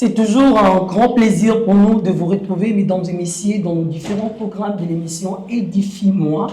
C'est toujours un grand plaisir pour nous de vous retrouver, mesdames et messieurs, dans nos différents programmes de l'émission Édifie-moi,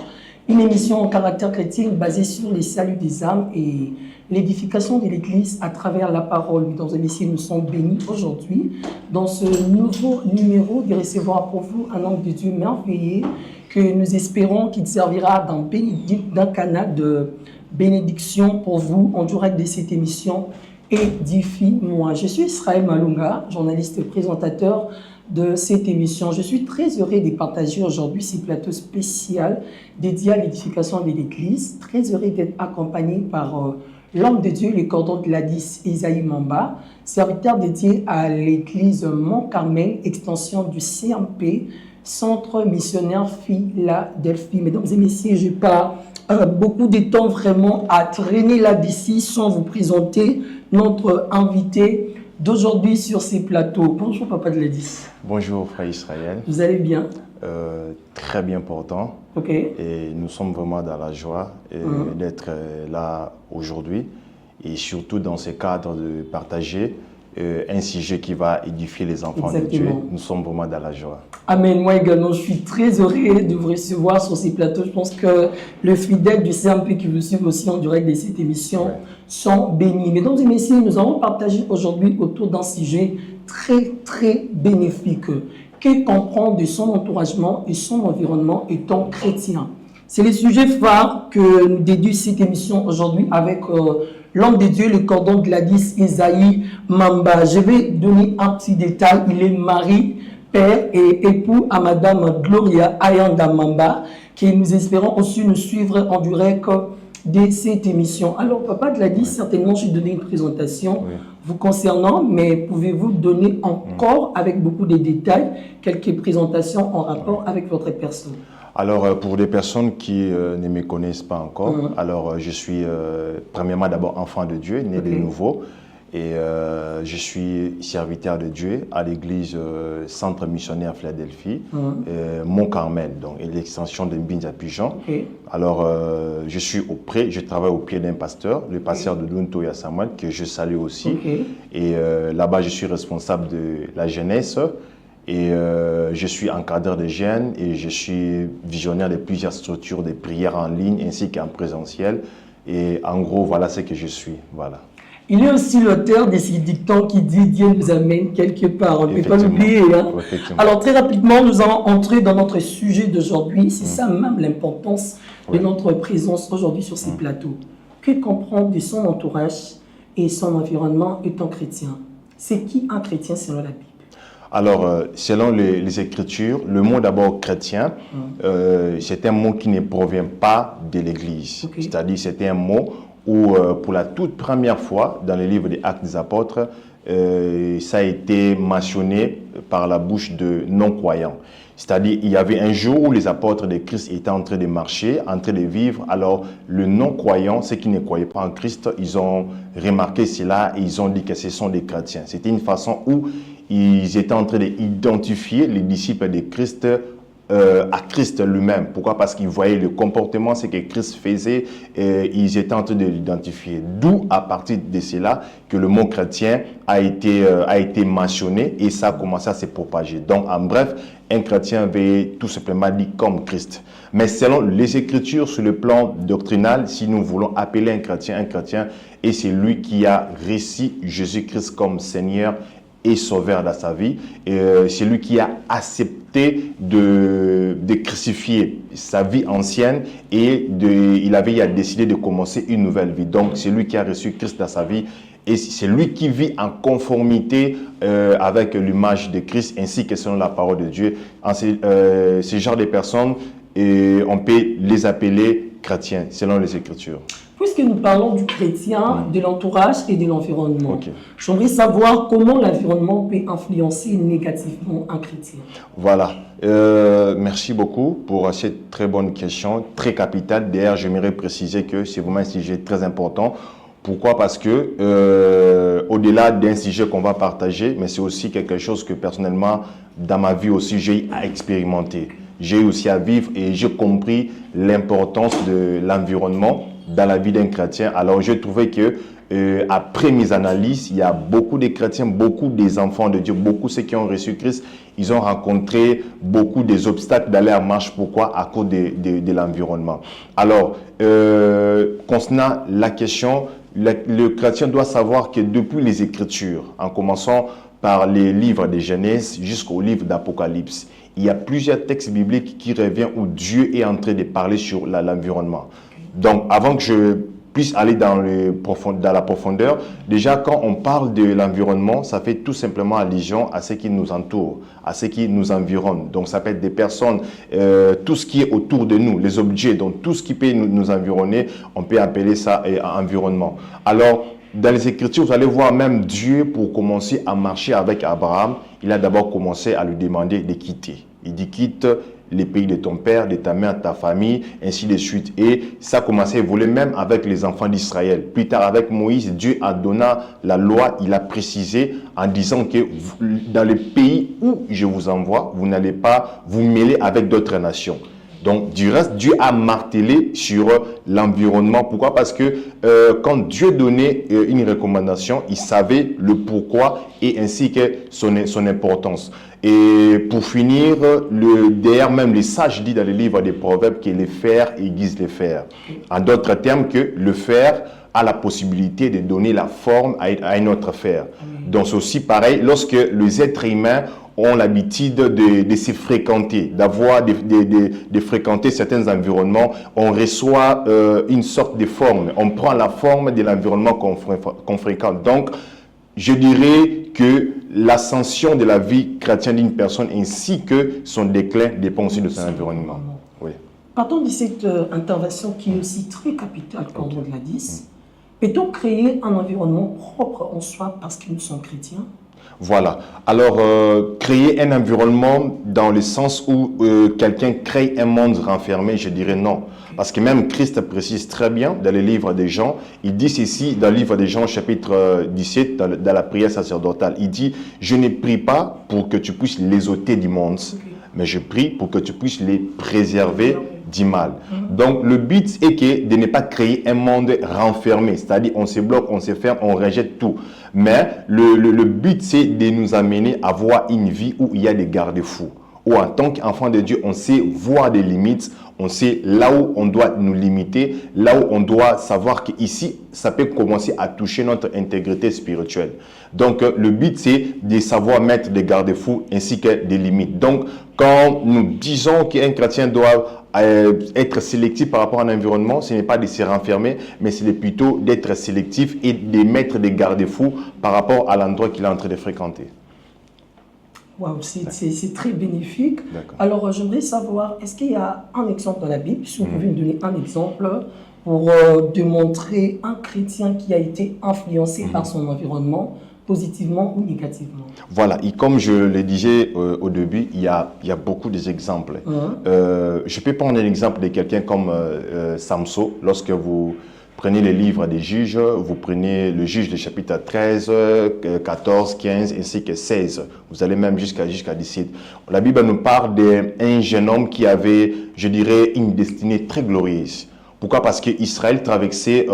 une émission en caractère chrétien basée sur les saluts des âmes et l'édification de l'Église à travers la parole. Mesdames et messieurs, nous sommes bénis aujourd'hui dans ce nouveau numéro de recevoir pour vous un homme de Dieu merveilleux que nous espérons qu'il servira d'un canal de bénédiction pour vous en direct de cette émission Édifie-moi. Je suis Israël Malunga, journaliste et présentateur de cette émission. Je suis très heureux de partager aujourd'hui ce plateau spécial dédié à l'édification de l'Église. Très heureux d'être accompagné par l'homme de Dieu, le cordon de Gladys Isaïe Mamba, serviteur dédié à l'Église Mont-Carmel, extension du CMP, Centre missionnaire Philadelphie. Mesdames et messieurs, je n'ai pas beaucoup de temps vraiment à traîner là-d'ici sans vous présenter notre invité d'aujourd'hui sur ces plateaux. Bonjour Papa de Gladys. Bonjour Frère Israël. Vous allez bien? Très bien portant. Ok. Et nous sommes vraiment dans la joie d'être là aujourd'hui et surtout dans ce cadre de partager un sujet qui va édifier les enfants de Dieu. Nous sommes vraiment dans la joie. Amen. Moi également, je suis très heureux de vous recevoir sur ces plateaux. Je pense que les fidèles du CMP qui vous suivent aussi en direct de cette émission sont bénis. Mesdames et messieurs, nous allons partager aujourd'hui autour d'un sujet très bénéfique. Que comprendre de son entouragement et son environnement étant chrétien? C'est le sujet phare que nous déduisons cette émission aujourd'hui avec l'homme de Dieu, le cordon de Gladys Isaïe Mamba. Je vais donner un petit détail. Il est mari, père et époux à Madame Gloria Ayanda Mamba, qui nous espérons aussi nous suivre en direct de cette émission. Alors, Papa Gladys, certainement, je vais donner une présentation vous concernant, mais pouvez-vous donner encore, avec beaucoup de détails, quelques présentations en rapport avec votre personne? Alors, pour les personnes qui ne me connaissent pas encore, alors je suis premièrement d'abord enfant de Dieu, né de nouveau, et je suis serviteur de Dieu à l'église Centre missionnaire Philadelphie, Mont-Carmel, donc l'extension de Mbinza Pigeon. Alors, je travaille au pied d'un pasteur, le pasteur de Luntoya Samuel, que je salue aussi, et là-bas je suis responsable de la jeunesse. Et je suis encadreur de jeunes et je suis visionnaire de plusieurs structures de prières en ligne ainsi qu'en présentiel. Et en gros, voilà ce que je suis. Voilà. Il est aussi l'auteur de ces dictons qui dit « Dieu nous amène quelque part ». On ne peut pas l'oublier. Hein? Alors très rapidement, nous allons entrer dans notre sujet d'aujourd'hui. C'est ça même l'importance de notre présence aujourd'hui sur ces plateaux. Que comprendre de son entourage et son environnement étant chrétien? C'est qui un chrétien selon la Bible? Alors, selon les Écritures, le mot d'abord chrétien, c'est un mot qui ne provient pas de l'Église. C'est-à-dire, c'est un mot où, pour la toute première fois, dans le livre des Actes des Apôtres, ça a été mentionné par la bouche de non-croyants. C'est-à-dire, il y avait un jour où les apôtres de Christ étaient en train de marcher, en train de vivre. Alors, le non-croyant, ceux qui ne croyaient pas en Christ, ils ont remarqué cela et ils ont dit que ce sont des chrétiens. C'était une façon où ils étaient en train d'identifier les disciples de Christ à Christ lui-même. Pourquoi? Parce qu'ils voyaient le comportement, ce que Christ faisait, et ils étaient en train de l'identifier. D'où, à partir de cela, que le mot chrétien a été mentionné et ça a commencé à se propager. Donc, en bref, un chrétien veut tout simplement dire comme Christ. Mais selon les Écritures, sur le plan doctrinal, si nous voulons appeler un chrétien, et c'est lui qui a reçu Jésus-Christ comme Seigneur et sauveur dans sa vie, et c'est lui qui a accepté de crucifier sa vie ancienne et il a décidé de commencer une nouvelle vie. Donc c'est lui qui a reçu Christ dans sa vie et c'est lui qui vit en conformité avec l'image de Christ ainsi que selon la parole de Dieu. Ce genre de personnes, on peut les appeler chrétiens selon les Écritures. Puisque nous parlons du chrétien, de l'entourage et de l'environnement, j'aimerais savoir comment l'environnement peut influencer négativement un chrétien. Voilà. Merci beaucoup pour cette très bonne question, très capitale. D'ailleurs, j'aimerais préciser que c'est vraiment un sujet très important. Pourquoi? Parce que au-delà d'un sujet qu'on va partager, mais c'est aussi quelque chose que personnellement, dans ma vie aussi, j'ai à expérimenter. J'ai aussi à vivre et j'ai compris l'importance de l'environnement dans la vie d'un chrétien. Alors, j'ai trouvé que après mes analyses, il y a beaucoup de chrétiens, beaucoup des enfants de Dieu, beaucoup ceux qui ont reçu Christ, ils ont rencontré beaucoup des obstacles d'aller en marche. Pourquoi? À cause de l'environnement. Alors, concernant la question, le chrétien doit savoir que depuis les Écritures, en commençant par les livres de Genèse jusqu'au livre d'Apocalypse, il y a plusieurs textes bibliques qui reviennent où Dieu est en train de parler sur l'environnement. Donc, avant que je puisse aller dans la profondeur, déjà quand on parle de l'environnement, ça fait tout simplement allusion à ce qui nous entoure, à ce qui nous environne. Donc, ça peut être des personnes, tout ce qui est autour de nous, les objets, donc tout ce qui peut nous environner, on peut appeler ça environnement. Alors, dans les Écritures, vous allez voir même Dieu, pour commencer à marcher avec Abraham, il a d'abord commencé à lui demander de quitter. Il dit, quitte les pays de ton père, de ta mère, de ta famille, ainsi de suite. Et ça a commencé à évoluer même avec les enfants d'Israël. Plus tard, avec Moïse, Dieu a donné la loi, il a précisé en disant que dans les pays où je vous envoie, vous n'allez pas vous mêler avec d'autres nations. Donc, du reste, Dieu a martelé sur l'environnement. Pourquoi? Parce que quand Dieu donnait une recommandation, il savait le pourquoi et ainsi que son importance. Et pour finir, d'ailleurs, même les sages disent dans le livre des Proverbes que les fers aiguisent les fers. En d'autres termes, que le fer a la possibilité de donner la forme à un autre fer. Donc, c'est aussi pareil lorsque les êtres humains ont l'habitude de se fréquenter, de fréquenter certains environnements, on reçoit une sorte de forme. On prend la forme de l'environnement qu'on fréquente. Donc, je dirais que l'ascension de la vie chrétienne d'une personne ainsi que son déclin dépend aussi de son environnement. Oui. Partons de cette intervention qui est aussi très capitale, comme on l'a dit. Peut-on créer un environnement propre en soi parce que nous sommes chrétiens? Voilà. Alors, créer un environnement dans le sens où quelqu'un crée un monde renfermé, je dirais non. Parce que même Christ précise très bien dans le livre des Jean, il dit ceci dans le livre des Jean chapitre 17, dans la prière sacerdotale. Il dit, je ne prie pas pour que tu puisses les ôter du monde, mais je prie pour que tu puisses les préserver du mal. Donc, le but est de ne pas créer un monde renfermé, c'est-à-dire on se bloque, on se ferme, on rejette tout. Mais le but, c'est de nous amener à voir une vie où il y a des garde-fous. Où en tant qu'enfant de Dieu, on sait voir des limites, on sait là où on doit nous limiter, là où on doit savoir qu'ici, ça peut commencer à toucher notre intégrité spirituelle. Donc, le but, c'est de savoir mettre des garde-fous ainsi que des limites. Donc, quand nous disons qu'un chrétien doit être sélectif par rapport à un environnement, ce n'est pas de se renfermer, mais c'est plutôt d'être sélectif et de mettre des garde-fous par rapport à l'endroit qu'il est en train de fréquenter. Wow, c'est très bénéfique. Alors, j'aimerais savoir, est-ce qu'il y a un exemple dans la Bible, si vous pouvez nous donner un exemple pour démontrer un chrétien qui a été influencé par son environnement, positivement ou négativement? Voilà, et comme je le disais au début, il y a beaucoup d'exemples. Je peux prendre l'exemple de quelqu'un comme Samson. Lorsque vous prenez les livres des juges, vous prenez le juge des chapitres 13, 14, 15 ainsi que 16. Vous allez même jusqu'à 17. La Bible nous parle d'un jeune homme qui avait, je dirais, une destinée très glorieuse. Pourquoi? Parce qu'Israël traversait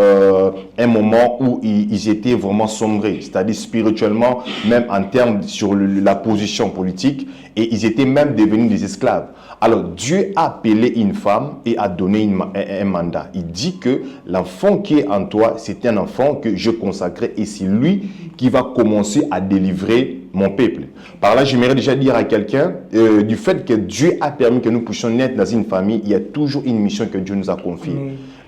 un moment où ils étaient vraiment sombrés, c'est-à-dire spirituellement, même en termes sur la position politique, et ils étaient même devenus des esclaves. Alors Dieu a appelé une femme et a donné un mandat. Il dit que l'enfant qui est en toi, c'est un enfant que je consacrais et c'est lui qui va commencer à délivrer mon peuple. Par là, j'aimerais déjà dire à quelqu'un, du fait que Dieu a permis que nous puissions naître dans une famille, il y a toujours une mission que Dieu nous a confiée.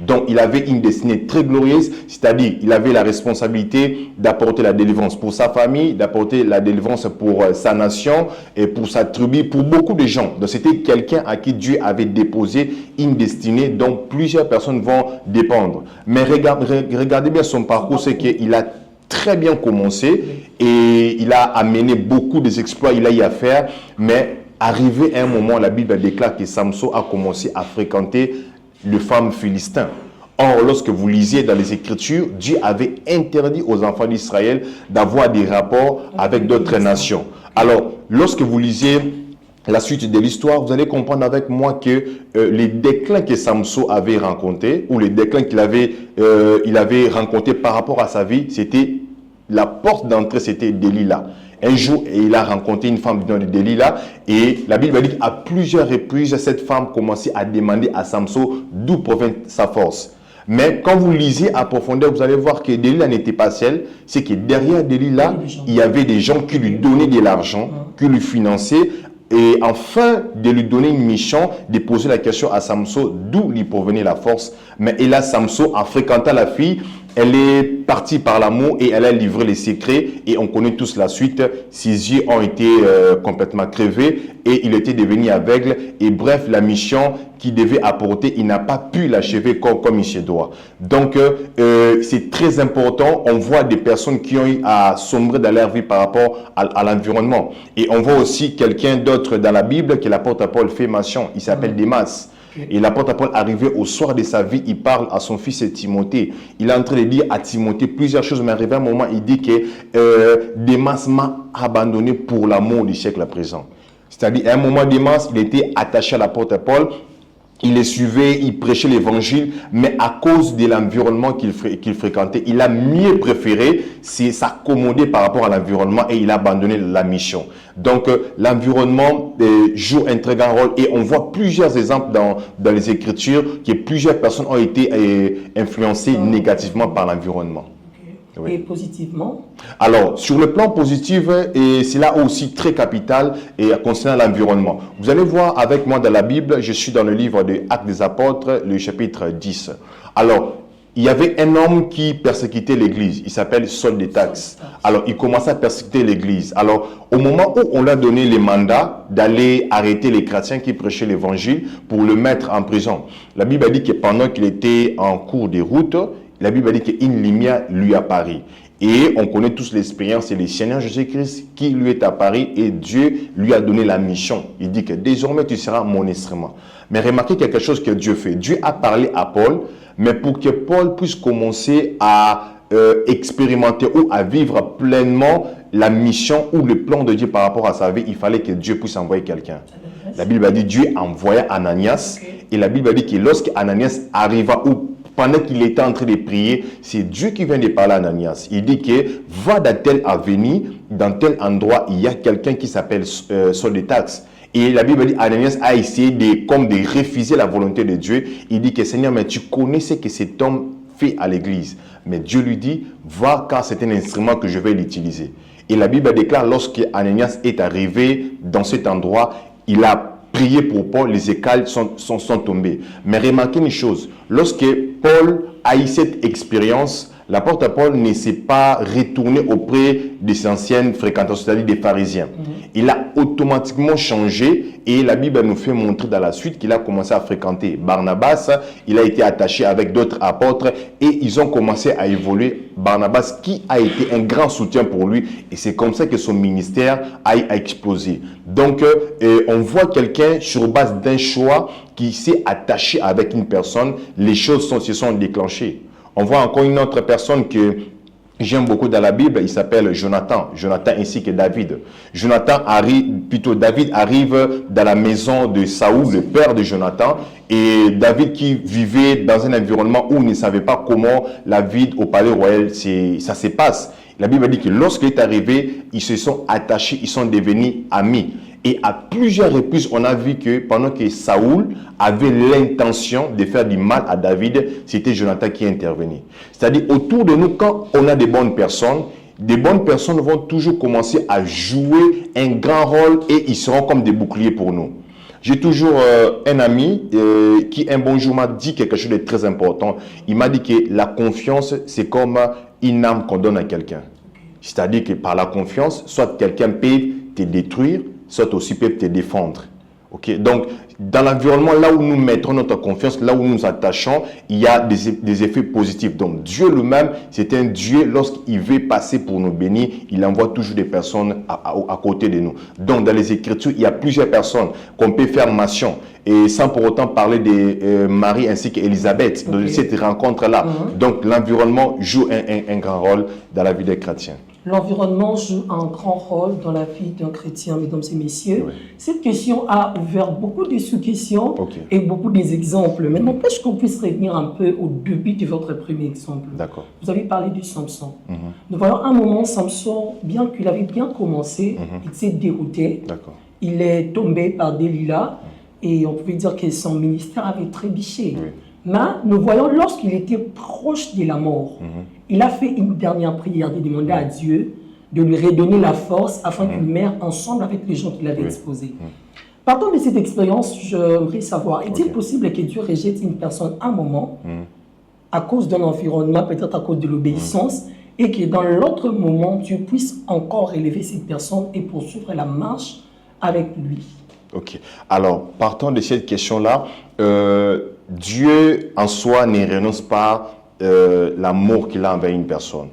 Donc, il avait une destinée très glorieuse, c'est-à-dire il avait la responsabilité d'apporter la délivrance pour sa famille, d'apporter la délivrance pour sa nation et pour sa tribu, pour beaucoup de gens. Donc, c'était quelqu'un à qui Dieu avait déposé une destinée dont plusieurs personnes vont dépendre. Mais regardez bien son parcours, c'est qu'il a très bien commencé et il a amené beaucoup d'exploits, il a eu à faire, mais arrivé à un moment, la Bible déclare que Samson a commencé à fréquenter les femmes philistines. Or, lorsque vous lisiez dans les Écritures, Dieu avait interdit aux enfants d'Israël d'avoir des rapports avec d'autres nations. Alors, lorsque vous lisiez la suite de l'histoire, vous allez comprendre avec moi que les déclins que Samson avait rencontrés, ou les déclins qu'il avait, il avait rencontrés par rapport à sa vie, c'était la porte d'entrée, c'était Delilah. Un jour, il a rencontré une femme du nom de Delilah, et la Bible dit qu'à plusieurs reprises, cette femme commençait à demander à Samson d'où provient sa force. Mais quand vous lisez à profondeur, vous allez voir que Delilah n'était pas seule. C'est que derrière Delilah, il y avait des gens qui lui donnaient de l'argent, qui lui finançaient. Et afin de lui donner une mission, de poser la question à Samson d'où lui provenait la force. Mais hélas, Samson, en fréquentant la fille, elle est partie par l'amour et elle a livré les secrets. Et on connaît tous la suite. Ses yeux ont été complètement crevés et il était devenu aveugle. Et bref, la mission qu'il devait apporter, il n'a pas pu l'achever comme il se doit. Donc, c'est très important. On voit des personnes qui ont eu à sombrer dans leur vie par rapport à l'environnement. Et on voit aussi quelqu'un d'autre dans la Bible que l'apôtre Paul fait mention. Il s'appelle Démas. Et l'apôtre Paul, arrivé au soir de sa vie, il parle à son fils Timothée. Il est en train de dire à Timothée plusieurs choses, mais arrivé à un moment, il dit que Démas m'a abandonné pour l'amour du siècle présent. C'est-à-dire, à un moment, Démas, il était attaché à l'apôtre Paul. Il les suivait, il prêchait l'évangile, mais à cause de l'environnement qu'il fréquentait, il a mieux préféré s'accommoder par rapport à l'environnement et il a abandonné la mission. Donc, l'environnement joue un très grand rôle et on voit plusieurs exemples dans les Écritures que plusieurs personnes ont été influencées négativement par l'environnement. Oui. Et positivement? Alors, sur le plan positif, et c'est là aussi très capital et concernant l'environnement. Vous allez voir avec moi dans la Bible, je suis dans le livre des Actes des Apôtres, le chapitre 10. Alors, il y avait un homme qui persécutait l'église. Il s'appelle Saul de Tarse. Alors, il commençait à persécuter l'église. Alors, au moment où on lui a donné le mandat d'aller arrêter les chrétiens qui prêchaient l'évangile pour le mettre en prison, la Bible dit que pendant qu'il était en cours de route, la Bible dit qu'une lumière lui apparaît. Et on connaît tous l'expérience, c'est le Seigneur Jésus-Christ qui lui est apparu et Dieu lui a donné la mission. Il dit que désormais tu seras mon instrument. Mais remarquez quelque chose que Dieu fait. Dieu a parlé à Paul, mais pour que Paul puisse commencer à expérimenter ou à vivre pleinement la mission ou le plan de Dieu par rapport à sa vie, il fallait que Dieu puisse envoyer quelqu'un. La Bible a dit Dieu envoya Ananias et la Bible a dit que lorsque Ananias arriva ou pendant qu'il était en train de prier, c'est Dieu qui vient de parler à Ananias. Il dit que va dans telle avenue, dans tel endroit, il y a quelqu'un qui s'appelle Saul de Tarse. Et la Bible dit Ananias a essayé de refuser la volonté de Dieu. Il dit que Seigneur, mais tu connais ce que cet homme fait à l'église. Mais Dieu lui dit, va car c'est un instrument que je vais l'utiliser. Et la Bible déclare, lorsque Ananias est arrivé dans cet endroit, il a prié pour Paul, les écailles sont tombées. Mais remarquez une chose, lorsque Paul a eu cette expérience, l'apôtre Paul ne s'est pas retourné auprès des anciennes fréquentations, c'est-à-dire des pharisiens. Il a automatiquement changé et la Bible nous fait montrer dans la suite qu'il a commencé à fréquenter Barnabas. Il a été attaché avec d'autres apôtres et ils ont commencé à évoluer. Barnabas qui a été un grand soutien pour lui et c'est comme ça que son ministère a explosé. Donc, on voit quelqu'un sur base d'un choix qui s'est attaché avec une personne, les choses se sont déclenchées. On voit encore une autre personne que j'aime beaucoup dans la Bible, il s'appelle Jonathan. Jonathan ainsi que David. David arrive dans la maison de Saoul, le père de Jonathan, et David qui vivait dans un environnement où il ne savait pas comment la vie au palais royal, ça se passe. La Bible dit que lorsqu'il est arrivé, ils se sont attachés, ils sont devenus amis. Et à plusieurs reprises, on a vu que pendant que Saoul avait l'intention de faire du mal à David, c'était Jonathan qui intervenait. C'est-à-dire, autour de nous, quand on a des bonnes personnes vont toujours commencer à jouer un grand rôle et ils seront comme des boucliers pour nous. J'ai toujours un ami qui un bon jour m'a dit quelque chose de très important. Il m'a dit que la confiance, c'est comme une arme qu'on donne à quelqu'un. C'est-à-dire que par la confiance, soit quelqu'un peut te détruire, soit aussi peut te défendre. Okay? Donc, dans l'environnement, là où nous mettons notre confiance, là où nous nous attachons, il y a des effets positifs. Donc, Dieu lui-même, c'est un Dieu, lorsqu'il veut passer pour nous bénir, il envoie toujours des personnes à côté de nous. Donc, dans les Écritures, il y a plusieurs personnes qu'on peut faire mention. Et sans pour autant parler de Marie ainsi qu'Élisabeth, de cette rencontre-là. Donc, l'environnement joue un grand rôle dans la vie des chrétiens. l'environnement joue un grand rôle dans la vie d'un chrétien, mesdames et messieurs. Oui. Cette question a ouvert beaucoup de sous-questions et beaucoup d'exemples. Mais n'empêche qu'on puisse revenir un peu au début de votre premier exemple. D'accord. Vous avez parlé de Samson. Nous voyons un moment, Samson, bien qu'il avait bien commencé, il s'est dérouté. D'accord. Il est tombé par Delilah et on pouvait dire que son ministère avait trébuché. Oui. Mais nous voyons, lorsqu'il était proche de la mort, il a fait une dernière prière de demander à Dieu de lui redonner la force afin qu'il meure ensemble avec les gens qu'il avait exposés. Partant de cette expérience, j'aimerais savoir, est-il possible que Dieu rejette une personne un moment à cause d'un environnement, peut-être à cause de l'obéissance, et que dans l'autre moment, Dieu puisse encore élever cette personne et poursuivre la marche avec lui? Ok. Alors, partant de cette question-là, Dieu en soi ne renonce pas l'amour qu'il a envers une personne.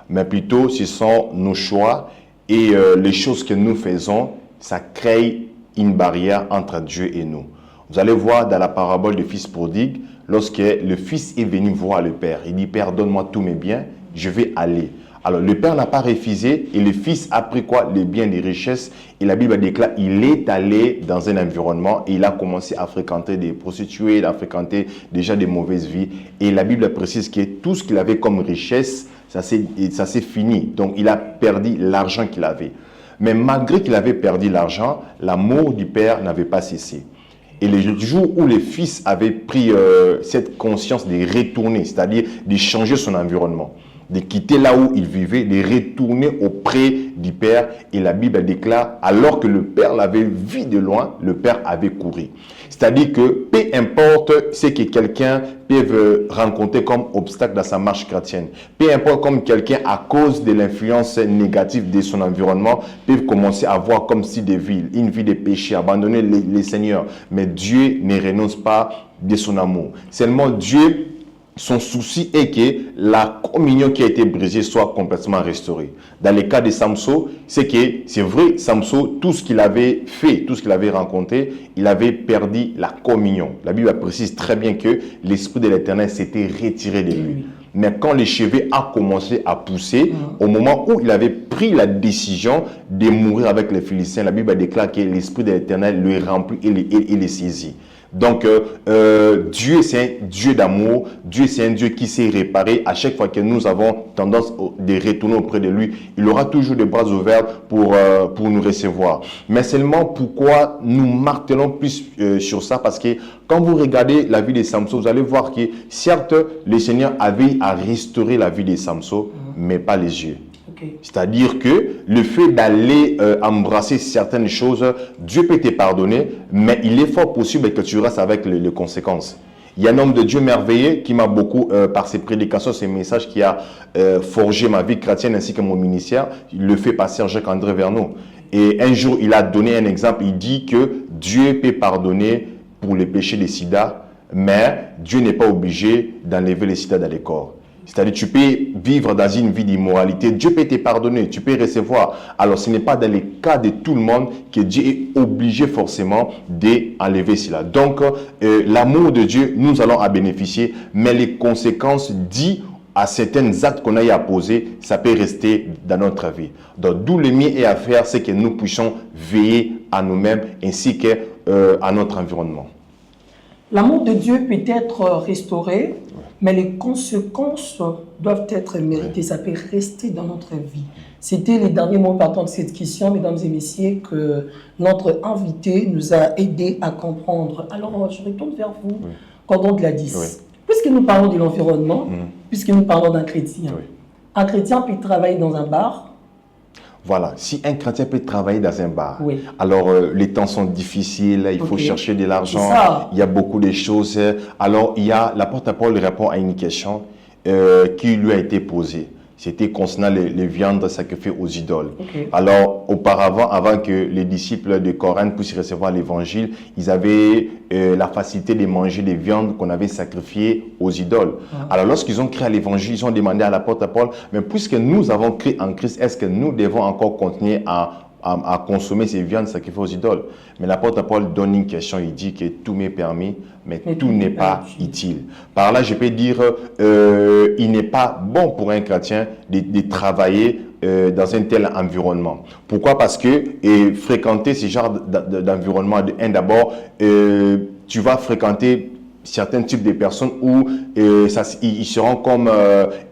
Mais plutôt, ce sont nos choix et les choses que nous faisons, ça crée une barrière entre Dieu et nous. Vous allez voir dans la parabole du fils prodigue, lorsque le fils est venu voir le père, il dit « Père, donne-moi tous mes biens, je vais aller ». Alors, le père n'a pas refusé et le fils a pris quoi? Les biens, les richesses. Et la Bible déclare il est allé dans un environnement et il a commencé à fréquenter des prostituées, il a fréquenté déjà des mauvaises vies. Et la Bible précise que tout ce qu'il avait comme richesse, ça s'est fini. Donc, il a perdu l'argent qu'il avait. Mais malgré qu'il avait perdu l'argent, l'amour du père n'avait pas cessé. Et le jour où le fils avait pris cette conscience de retourner, c'est-à-dire de changer son environnement, de quitter là où il vivait, de retourner auprès du Père. Et la Bible déclare, alors que le Père l'avait vu de loin, le Père avait couru. C'est-à-dire que peu importe ce que quelqu'un peut rencontrer comme obstacle dans sa marche chrétienne, peu importe comme quelqu'un, à cause de l'influence négative de son environnement, peut commencer à voir comme si une vie de péché, abandonner les seigneurs. Mais Dieu ne renonce pas de son amour. Seulement Dieu, son souci est que la communion qui a été brisée soit complètement restaurée. Dans le cas de Samson, c'est vrai, Samson, tout ce qu'il avait fait, tout ce qu'il avait rencontré, il avait perdu la communion. La Bible précise très bien que l'Esprit de l'Éternel s'était retiré de lui. Mais quand le chevet a commencé à pousser, au moment où il avait pris la décision de mourir avec les Philistins, la Bible déclare que l'Esprit de l'Éternel le remplit et le saisit. Donc, Dieu, c'est un Dieu d'amour. Dieu, c'est un Dieu qui s'est réparé. À chaque fois que nous avons tendance de retourner auprès de lui, il aura toujours des bras ouverts pour nous recevoir. Mais seulement, pourquoi nous martelons plus sur ça? Parce que quand vous regardez la vie de Samson, vous allez voir que certes, le Seigneur avait à restaurer la vie de Samson, mais pas les yeux. C'est-à-dire que le fait d'aller embrasser certaines choses, Dieu peut te pardonner, mais il est fort possible que tu restes avec les conséquences. Il y a un homme de Dieu merveilleux qui m'a beaucoup, par ses prédications, ses messages, qui a forgé ma vie chrétienne ainsi que mon ministère. Il le fait passer Jacques-André Verneau. Et un jour, il a donné un exemple. Il dit que Dieu peut pardonner pour les péchés des sida, mais Dieu n'est pas obligé d'enlever les sida dans les corps. C'est-à-dire, tu peux vivre dans une vie d'immoralité, Dieu peut te pardonner, tu peux recevoir. Alors, ce n'est pas dans les cas de tout le monde que Dieu est obligé forcément d'enlever cela. Donc, l'amour de Dieu, nous allons en bénéficier, mais les conséquences dites à certains actes qu'on a eu à poser, ça peut rester dans notre vie. Donc, d'où le mieux est à faire, c'est que nous puissions veiller à nous-mêmes ainsi qu'à notre environnement. L'amour de Dieu peut être restauré, mais les conséquences doivent être méritées. Ça peut rester dans notre vie. C'était les derniers mots partant de cette question, mesdames et messieurs, que notre invité nous a aidés à comprendre. Alors, je retourne vers vous, Cordon Gladys. Puisque nous parlons de l'environnement, puisque nous parlons d'un chrétien, un chrétien peut travailler dans un bar. Voilà, si un chrétien peut travailler dans un bar, alors les temps sont difficiles, il faut chercher de l'argent, il y a beaucoup de choses. Alors, la porte-à-parole répond à une question qui lui a été posée. C'était concernant les viandes sacrifiées aux idoles. Alors, auparavant, avant que les disciples de Corinthe puissent recevoir l'évangile, ils avaient la facilité de manger des viandes qu'on avait sacrifiées aux idoles. Alors, lorsqu'ils ont créé l'évangile, ils ont demandé à la porte-à-parole, mais puisque nous avons créé en Christ, est-ce que nous devons encore continuer à à consommer ces viandes sacrifiées aux idoles. Mais l'apôtre Paul donne une question, il dit que tout m'est permis, mais tout n'est pas utile. Par là, je peux dire, il n'est pas bon pour un chrétien de travailler dans un tel environnement. Pourquoi? Parce que fréquenter ce genre d'environnement, d'abord, tu vas fréquenter certains types de personnes où ils seront comme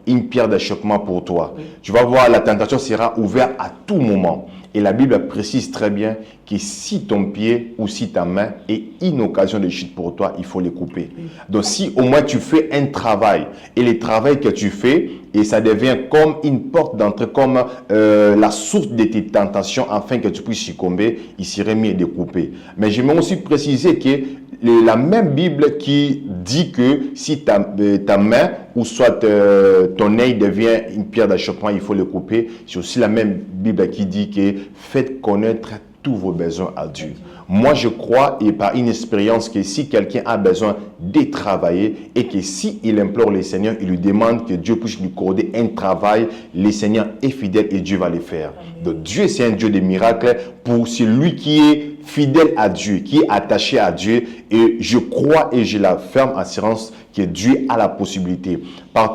une pierre d'achoppement pour toi. Oui. Tu vas voir, la tentation sera ouverte à tout moment. Et la Bible précise très bien que si ton pied ou si ta main est une occasion de chute pour toi, il faut les couper. Oui. Donc si au moins tu fais un travail, et le travail que tu fais, et ça devient comme une porte d'entrée, comme la source de tes tentations, afin que tu puisses succomber, il serait mieux de couper. Mais j'aimerais aussi préciser que la même Bible qui dit que si ta main ou soit ton œil devient une pierre d'achoppement, il faut le couper. C'est aussi la même Bible qui dit que faites connaître tous vos besoins à Dieu. Moi, je crois, et par une expérience, que si quelqu'un a besoin de travailler et que s'il implore le Seigneur, il lui demande que Dieu puisse lui accorder un travail, le Seigneur est fidèle et Dieu va le faire. Donc Dieu, c'est un Dieu de miracles pour celui qui est fidèle à Dieu, qui est attaché à Dieu. Et je crois et j'ai la ferme assurance que Dieu a la possibilité. Par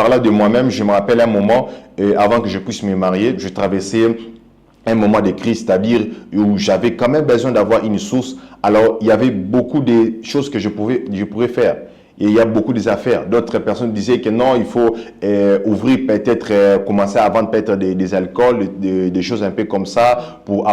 là de moi-même, je me rappelle un moment, avant que je puisse me marier, je traversais un moment de crise, c'est-à-dire où j'avais quand même besoin d'avoir une source. Alors, il y avait beaucoup de choses que je pourrais faire. Et il y a beaucoup d'affaires. D'autres personnes disaient que non, il faut ouvrir peut-être, commencer à vendre peut-être des alcools, des choses un peu comme ça pour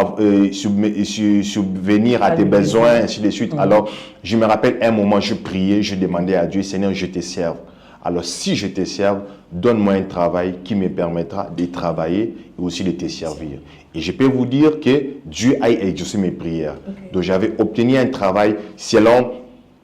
subvenir à tes besoins, ainsi de suite. Alors, je me rappelle un moment, je priais, je demandais à Dieu, Seigneur, je te serve. Alors, si je te serve, donne-moi un travail qui me permettra de travailler et aussi de te servir. Et je peux vous dire que Dieu a exaucé mes prières. Okay. Donc, j'avais obtenu un travail selon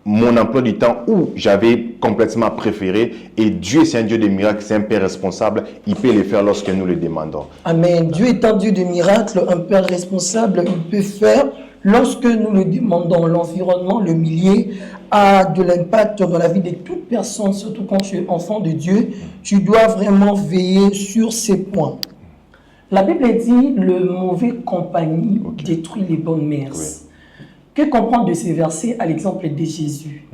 mon emploi du temps où j'avais complètement préféré. Et Dieu, c'est un Dieu de miracles, c'est un Père responsable. Il peut le faire lorsque nous le demandons. Amen. Dieu est un Dieu de miracles, un Père responsable. Il peut faire lorsque nous le demandons. L'environnement, le milieu a de l'impact dans la vie de toute personne, surtout quand tu es enfant de Dieu. Tu dois vraiment veiller sur ces points. La Bible dit le mauvais compagnie détruit les bonnes mœurs. Oui. Que comprendre de ces versets à l'exemple de Jésus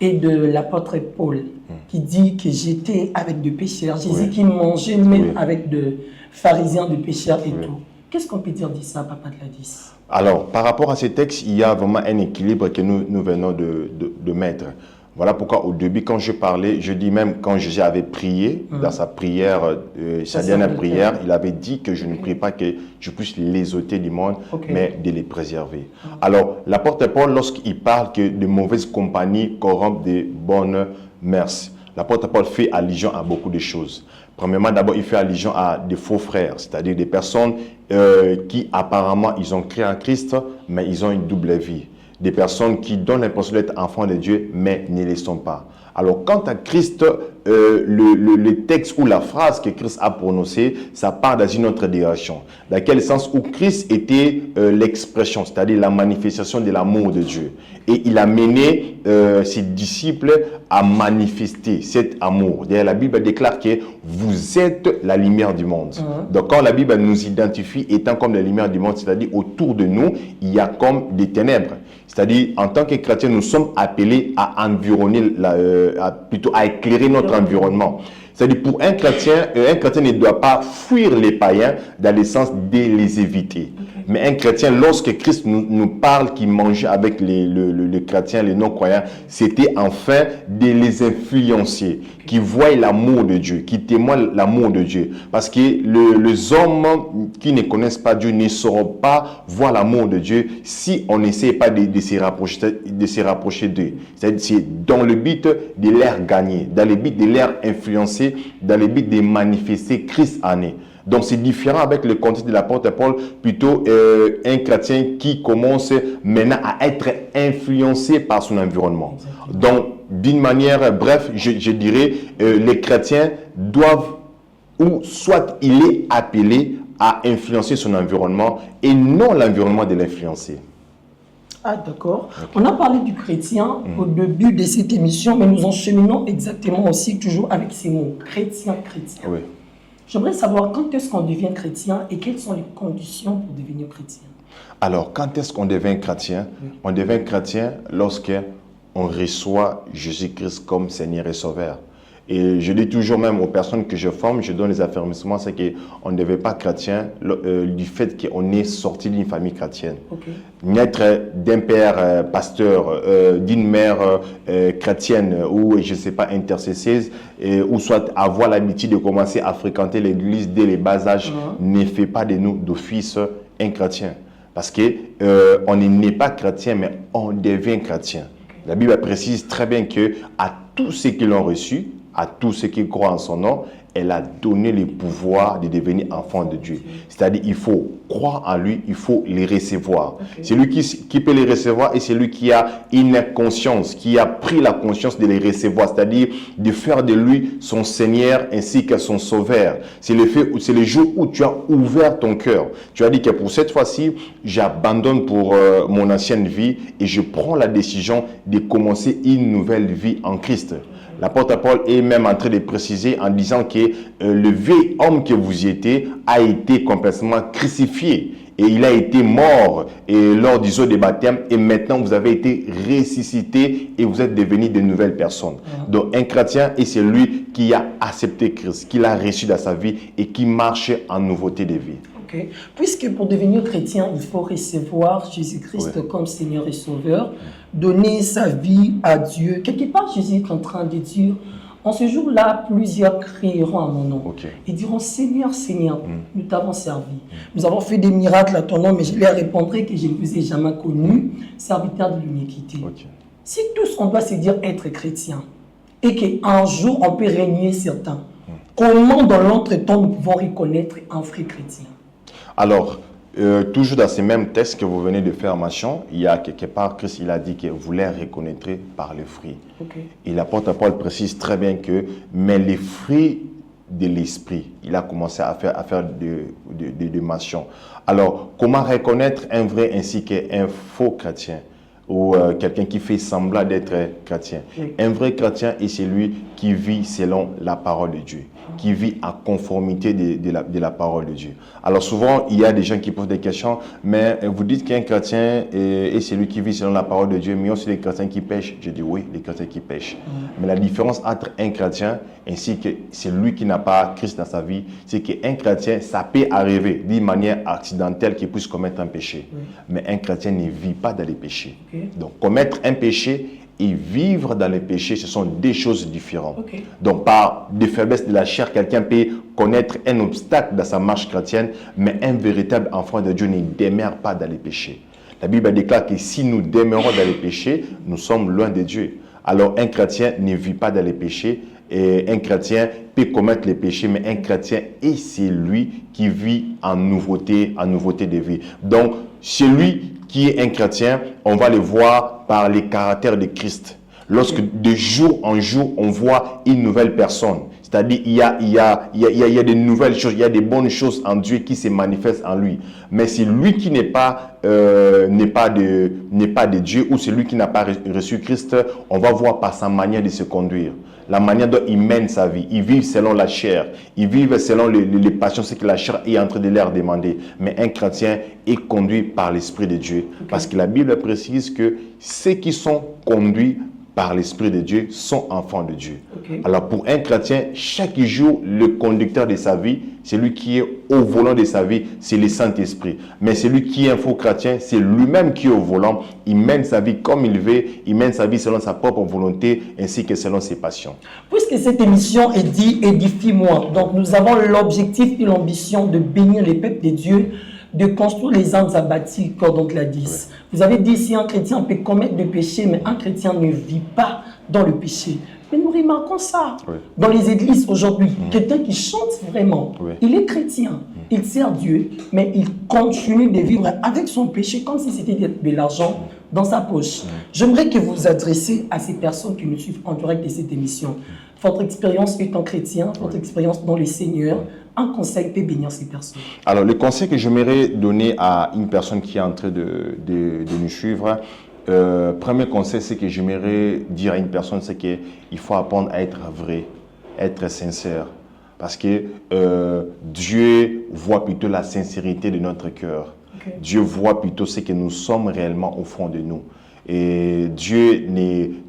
et de l'apôtre Paul qui dit que j'étais avec des pécheurs, Jésus qui mangeait même avec des pharisiens, des pécheurs et tout. Qu'est-ce qu'on peut dire de ça, Papa Gladys? Alors, par rapport à ces textes, il y a vraiment un équilibre que nous venons de mettre. Voilà pourquoi au début, quand je parlais, je dis même quand Jésus avait prié, dans sa prière, sa dernière prière, il avait dit que je ne prie pas que je puisse les ôter du monde, mais de les préserver. Alors, l'apôtre Paul, lorsqu'il parle que de mauvaises compagnies corrompent de bonnes mœurs, l'apôtre Paul fait allusion à beaucoup de choses. Premièrement, d'abord, il fait allusion à des faux frères, c'est-à-dire des personnes qui apparemment, ils ont créé en Christ, mais ils ont une double vie. Des personnes qui donnent l'impression d'être enfants de Dieu, mais ne les sont pas. Alors, quant à Christ, le texte ou la phrase que Christ a prononcée, ça part dans une autre direction. Dans quel sens où Christ était l'expression, c'est-à-dire la manifestation de l'amour de Dieu. Et il a mené ses disciples à manifester cet amour. D'ailleurs, la Bible déclare que vous êtes la lumière du monde. Donc, quand la Bible nous identifie étant comme la lumière du monde, c'est-à-dire autour de nous, il y a comme des ténèbres. C'est-à-dire, en tant que chrétiens, nous sommes appelés à environner, plutôt à éclairer notre environnement. C'est-à-dire, pour un chrétien ne doit pas fuir les païens dans le sens de les éviter. Mais un chrétien, lorsque Christ nous parle qu'il mangeait avec les chrétiens, les non-croyants, c'était enfin de les influencer, qui voient l'amour de Dieu, qui témoignent l'amour de Dieu. Parce que les hommes qui ne connaissent pas Dieu ne sauront pas voir l'amour de Dieu si on n'essaie pas de se rapprocher d'eux. C'est dans le but de les gagner, dans le but de les influencer, dans le but de manifester Christ en eux. Donc, c'est différent avec le contexte de l'apôtre Paul, plutôt un chrétien qui commence maintenant à être influencé par son environnement. Donc, d'une manière, bref, je dirais, les chrétiens doivent, ou soit il est appelé à influencer son environnement et non l'environnement de l'influencer. Ah, d'accord. On a parlé du chrétien au début de cette émission, mais nous encheminons exactement aussi toujours avec ces mots, chrétien, chrétien. Oui. J'aimerais savoir quand est-ce qu'on devient chrétien et quelles sont les conditions pour devenir chrétien. Alors, quand est-ce qu'on devient chrétien? On devient chrétien lorsqu'on reçoit Jésus-Christ comme Seigneur et Sauveur. Et je dis toujours même aux personnes que je forme, je donne les affirmations, c'est qu'on ne devient pas chrétien du fait qu'on est sorti d'une famille chrétienne. Okay. Naître d'un père pasteur, d'une mère chrétienne ou, je ne sais pas, intercesseuse, ou soit avoir l'habitude de commencer à fréquenter l'église dès les bas âges, ne fait pas de nous d'office un chrétien. Parce qu'on n'est pas chrétien, mais on devient chrétien. Okay. La Bible précise très bien que à tous ceux qui l'ont reçu, à tous ceux qui croient en son nom, elle a donné le pouvoir de devenir enfant de Dieu. C'est-à-dire il faut croire en lui, il faut les recevoir. Okay. C'est lui qui peut les recevoir et c'est lui qui a une conscience, qui a pris la conscience de les recevoir, c'est-à-dire de faire de lui son Seigneur ainsi que son Sauveur. C'est le jour où tu as ouvert ton cœur. Tu as dit que pour cette fois-ci, j'abandonne pour mon ancienne vie et je prends la décision de commencer une nouvelle vie en Christ. L'apôtre Paul est même en train de préciser en disant que le vieil homme que vous étiez a été complètement crucifié et il a été mort lors du jour des baptêmes et maintenant vous avez été ressuscité et vous êtes devenus de nouvelles personnes. Donc un chrétien est celui qui a accepté Christ, qui l'a reçu dans sa vie et qui marche en nouveauté de vie. Okay. Puisque pour devenir chrétien, il faut recevoir Jésus-Christ comme Seigneur et Sauveur, donner sa vie à Dieu. Quelque part, Jésus est en train de dire, en ce jour-là, plusieurs crieront à mon nom. Ils diront, Seigneur, Seigneur, nous t'avons servi. Nous avons fait des miracles à ton nom, mais je leur répondrai que je ne vous ai jamais connu, serviteur de l'iniquité. Si tous, on doit se dire être chrétien, et qu'un jour, on peut régner certains, comment dans l'entretemps nous pouvons reconnaître un vrai chrétien? Alors, toujours dans ces mêmes textes que vous venez de faire mention, il y a quelque part, Christ il a dit que vous les reconnaîtrez par les fruits. Et l'apôtre Paul précise très bien que, mais les fruits de l'esprit, il a commencé à faire des mentions. Alors, comment reconnaître un vrai ainsi qu'un faux chrétien ou quelqu'un qui fait semblant d'être chrétien? Un vrai chrétien est celui qui vit selon la parole de Dieu, qui vit en conformité de la parole de Dieu. Alors souvent, il y a des gens qui posent des questions, mais vous dites qu'un chrétien est celui qui vit selon la parole de Dieu, mais aussi les chrétiens qui pêchent. Je dis oui, les chrétiens qui pêchent. Mais la différence entre un chrétien ainsi que celui qui n'a pas Christ dans sa vie, c'est qu'un chrétien, ça peut arriver d'une manière accidentelle qu'il puisse commettre un péché. Mais un chrétien ne vit pas dans les péchés. Donc commettre un péché et vivre dans le péché, ce sont deux choses différentes. Donc, par des faiblesses de la chair, quelqu'un peut connaître un obstacle dans sa marche chrétienne, mais un véritable enfant de Dieu ne demeure pas dans les péchés. La Bible déclare que si nous demeurons dans les péchés, nous sommes loin de Dieu. Alors, un chrétien ne vit pas dans les péchés, et un chrétien peut commettre les péchés, mais un chrétien est celui qui vit en nouveauté de vie. Donc, celui qui est un chrétien, on va le voir par les caractères de Christ. Lorsque de jour en jour, on voit une nouvelle personne. C'est-à-dire, il y a des nouvelles choses, il y a des bonnes choses en Dieu qui se manifestent en lui. Mais c'est lui qui n'est pas de Dieu ou celui qui n'a pas reçu Christ, on va voir par sa manière de se conduire. La manière dont il mène sa vie. Il vit selon la chair. Il vit selon les passions, ce que la chair est en train de leur demander. Mais un chrétien est conduit par l'Esprit de Dieu. Parce que la Bible précise que ceux qui sont conduits par l'Esprit de Dieu sont enfants de Dieu. Alors pour un chrétien, chaque jour, le conducteur de sa vie, celui qui est au volant de sa vie, c'est le Saint-Esprit. Mais celui qui est un faux chrétien, c'est lui-même qui est au volant. Il mène sa vie comme il veut, il mène sa vie selon sa propre volonté, ainsi que selon ses passions. Puisque cette émission est dit « Édifie-moi », donc nous avons l'objectif et l'ambition de bénir les peuples de Dieu, de construire les âmes à bâtir, comme l'a dit. Vous avez dit, si un chrétien peut commettre des péchés, mais un chrétien ne vit pas dans le péché. Mais nous remarquons ça dans les églises aujourd'hui. Quelqu'un qui chante vraiment, il est chrétien, il sert Dieu, mais il continue de vivre avec son péché comme si c'était de l'argent dans sa poche. J'aimerais que vous vous adressiez à ces personnes qui nous suivent en direct de cette émission. Votre expérience étant chrétien, votre expérience dans le Seigneur, un conseil peut bénir ces personnes. Alors, le conseil que j'aimerais donner à une personne qui est en train de nous suivre, premier conseil, c'est que j'aimerais dire à une personne, c'est qu'il faut apprendre à être vrai, être sincère. Parce que Dieu voit plutôt la sincérité de notre cœur. Okay. Dieu voit plutôt ce que nous sommes réellement au fond de nous. Et Dieu